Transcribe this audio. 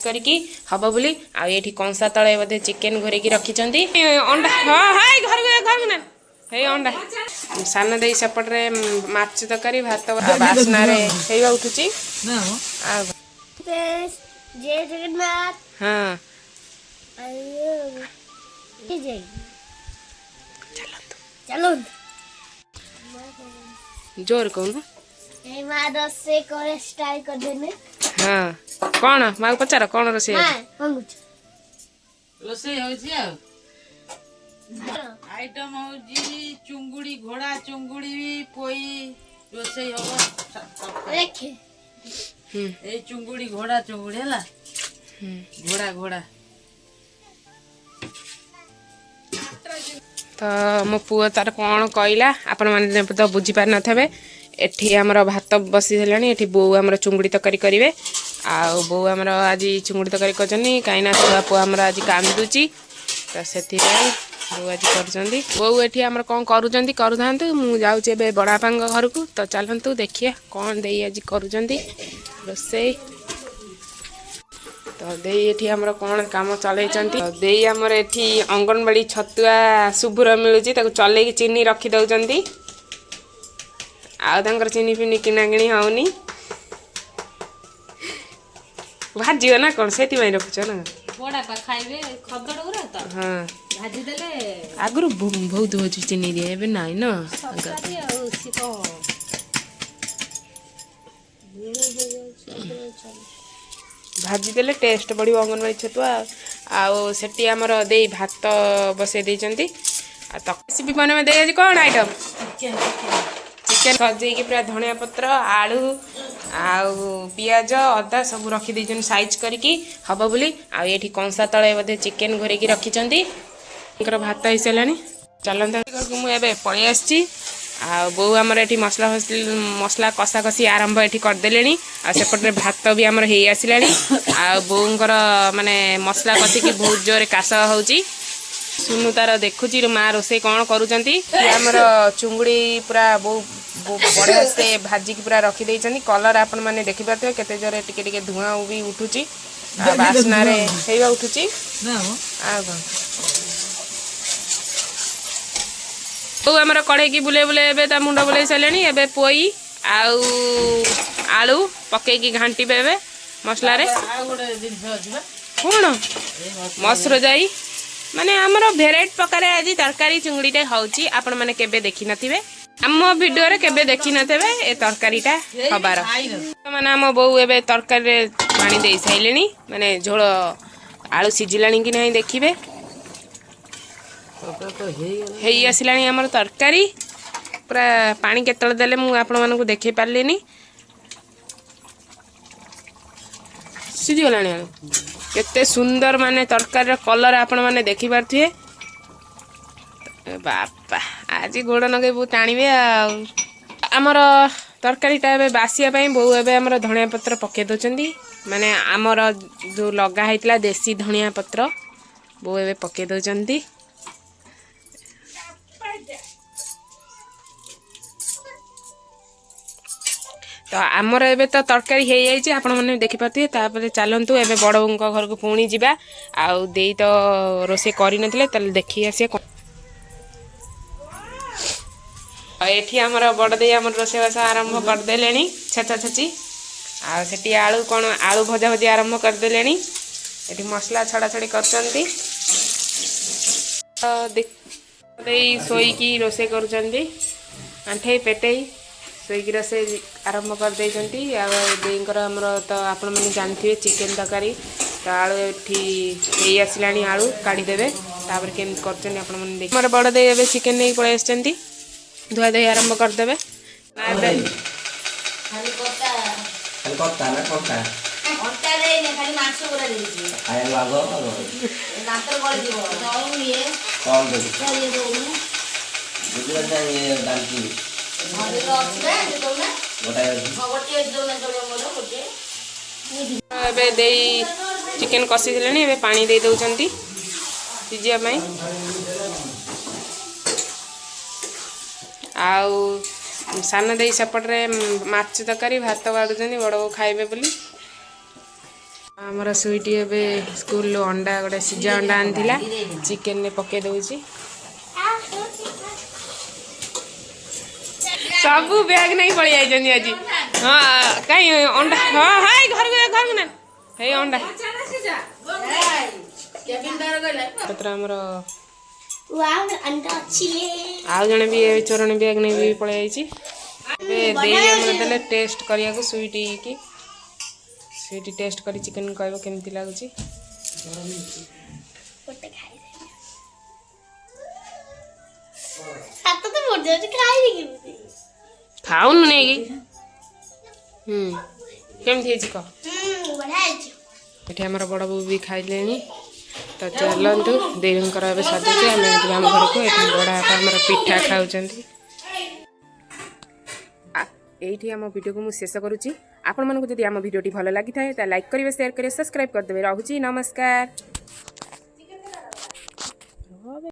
करके हम बोली आठी कंसा तले बोधे चिकेन घोर रखी अंडा हाँ हाई घर ना हे अंडा सान दे सेपटे माछ तरकारी भात बास्ना उठुची हाँ जोर कहूँ हाँ कौन माँ पचार कौन रोसे रोसे आइटम होजी चुंगुड़ी घोड़ा चुंगुड़ी पोई रोसे ए चुंगुड़ी घोड़ा चुंगुड़ी है घोड़ा घोड़ा तो मो पुओ तार कौन कहला आपण मैंने तो बुझी पार न एठी आमर भात बसी एठी बोऊ आमर चुंगुड़ी तरकारी करेंगे आउ बोऊ आमर आज चुंगुड़ी तरकारी कर कहीं छुआ पुआ आमर आज कांदुची तो से बोऊ आज कर बोऊ एठी आमर कौन करूँ मु जाऊँ बड़ापा घर को तो चलतु देखिए कौन दे आज करुँच रोसई तो दे ये आमर कौन काम चल दे आमर एठी अंगनवाड़ी छतुआ शुभ्र मिलूची चल चीनी रखी दौरान आउर चीनी फिनी किना किणी होनी भाजी ना कौन से रखुच ना हाँ आगु बहुत हो चीनी दिए एवं नाई न भाजी देले टेस्ट बढ़ अंगनवाड़ी छतुआ आठी आमर दे भात बसई देती रेसिपी बनवा दे आज कौन आइटम चिकेन सजेकी पूरा धनिया पत्र आलू आउ पियाज अदा सब रखी साइज करके हम बोली आठी कंसा तले बोधे चिकेन घोर रखी भात हो सारा चलता मुझे पलि आसी बोऊ आमर ये मसला मसला कषा कषी आरंभ ये करदे आसेपटे भात भी आमर हो आसला बोऊर माने मसला कषिकी बहुत जोर काश हो सुनु तार देखुची माँ रोसे कौन करमर चुंगुड़ी पूरा बढ़िया से भाजिकी पूरा रखी कलर आपण मैंने देखिपे केते जोरे टिके धुआं भी उठुची बास्ना उठुची तो आमर कड़े बुले बुले मुंड बुले सारे पोई आलू पकईकी घांटे मसला कौन मसुर जाई माने आमर भेराइट प्रकार आज तरकारी चुंगुड़ीटा होची आपण माने केबे देखि नथिबे आम वीडियो रे केबे देखि नथिबे ए तरकारीटा हबार माने आम बोऊ एबे तरकारी रे पानी देई साइलेनी माने झोल आलू सिजिलानी कि नहीं देखिबे हेई आसिलानी आमर तरकारी पूरा पानी केतल देले मु आपण मानकु देखै पारलेनी सिजी गलानी आलू केते सुंदर माने तरकारी कलर आपण माने देखि पारथिए बापा आज गोड़ नगे बहुत टाणिबे आमर तरकारीटा एबे बासिया पई बोऊ एबे आमर धनिया पत्र पके दोचंदी माने आमर जो लगा हैतला देसी धनिया पत्र बोऊ एबे पके दोचंदी तो आमर एबे तो तरकारी हो जाइए आपण मैंने देखिपे तापर चलतु एबे बड़ बोऊ घर को पुणी जावा आउ दे तो रोसे कर देखी आसी एठी आमर बड़ दे आमर रोसेबास आरंभ करदे छेचा छेची आठी आलू कौन आलू भजा भजी आरंभ करदे ये मसला छड़ा छड़ी कर शोईकी रोसे करें पेटई शोईकी रोसे आरंभ कर आमर तो आपण मैंने जानते चिकेन तरकारी तो आलू ये आसला आलू काढ़ीदेवे तापर केम कर बड़ दे चिकेन नहीं पलि आसती धुआ धुई आरंभ करदे चिकेन कषि दे पानी दे दौरान सिझापी सान दे सेपटे माछ तरकारी भात बाड़ुचंदी बड़ बो खाइबे बोली ଆମର ସୁଇଟି ଏବେ ସ୍କୁଲରୁ ଅଣ୍ଡା ଗୋଟେ ସିଝା ଅଣ୍ଡା ଆଣିଥିଲା ଚିକେନରେ ପକେଇ ଦଉଛି। ସବୁ ବ୍ୟାଗ୍ ନେଇ ପଳେଇ ଯାଇଛନ୍ତି ଆଜି। ହଁ କାଇଁ ଅଣ୍ଡା ହଁ ହାଇ ଘରକୁ ନା ହେଇ ଅଣ୍ଡା ପତ୍ର ଆମର ଆଉ ଜଣେ ବି ଚୋରଣ ବ୍ୟାଗ୍ ନେଇକି ପଳେଇ ଯାଇଛି। ଏବେ ଦେଇ ଆମର ଦେଲେ ଟେଷ୍ଟ କରିବାକୁ ସୁଇଟି ଟେଷ୍ଟ କରି ଚିକେନ କହିବ କେମିତି ଲାଗୁଛି। ଖାଉନୁ ନେଇକି କେମିତି ହେଇଛି କହ। ଏଠି ଆମର ବଡ଼ ବୋଉ ବି ଖାଇଲେଣି ତ ଚାଲନ୍ତୁ ଦେଇଙ୍କର ଏବେ ସଜୁଛି ଆମେ ଯିବା ଆମ ଘରକୁ। ଏଠି ବଡ଼ ବାପା ଆମର ପିଠା ଖାଉଛନ୍ତି। এইটি ଆମ ଭିଡ଼ିଓକୁ ମୁଁ ଶେଷ କରୁଛି। ଆପଣମାନଙ୍କୁ ଯଦି ଆମ ଭିଡ଼ିଓଟି ଭଲ ଲାଗିଥାଏ ତାହେଲେ ଲାଇକ୍ କରିବେ, ସେୟାର କରିବେ, ସବସ୍କ୍ରାଇବ୍ କରିଦେବେ। ରହୁଛି ନମସ୍କାର।